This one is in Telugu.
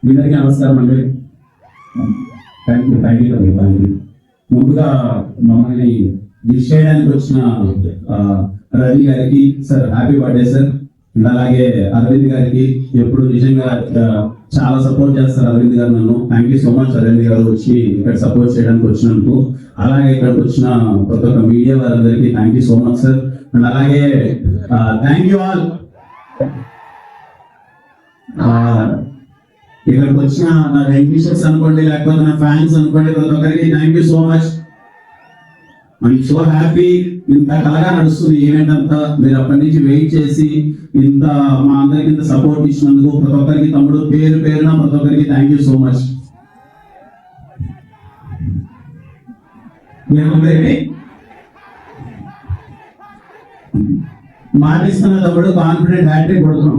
మీ అందరికీ నమస్కారం అండి. Thank you. ముందుగా మమ్మల్ని విష్ చేయడానికి వచ్చిన రవి గారికి సార్ హ్యాపీ బర్త్డే సార్. అలాగే అరవింద్ గారికి ఎప్పుడు నిజంగా చాలా సపోర్ట్ చేస్తారు అరవింద్ గారు నన్ను. Thank you so much Arvind గారు వచ్చి ఇక్కడ సపోర్ట్ చేయడానికి వచ్చినందుకు. అలాగే ఇక్కడికి వచ్చిన ప్రతి ఒక్క మీడియా వారందరికీ thank you so much sir. And అలాగే థ్యాంక్ యూ ఆల్. ఇక్కడికి వచ్చిన నా వెంకటేషర్స్ అనుకోండి, లేకపోతే నా ఫ్యాన్స్ అనుకోండి, ప్రతి ఒక్కరికి thank you so much. I'm so happy. ఇంత కలగా నడుస్తుంది ఈవెంట్ అంతా. మీరు అప్పటి నుంచి వెయిట్ చేసి ఇంత మా అందరికి ఇంత సపోర్ట్ ఇచ్చినందుకు ప్రతి ఒక్కరికి తమ్ముడు పేరు పేరున ప్రతి ఒక్కరికి థ్యాంక్ యూ సో మచ్. మాటిస్తున్న తమ్ముడు కాన్ఫిడెంట్ హ్యాట్రిక్ కొడుతున్నాం.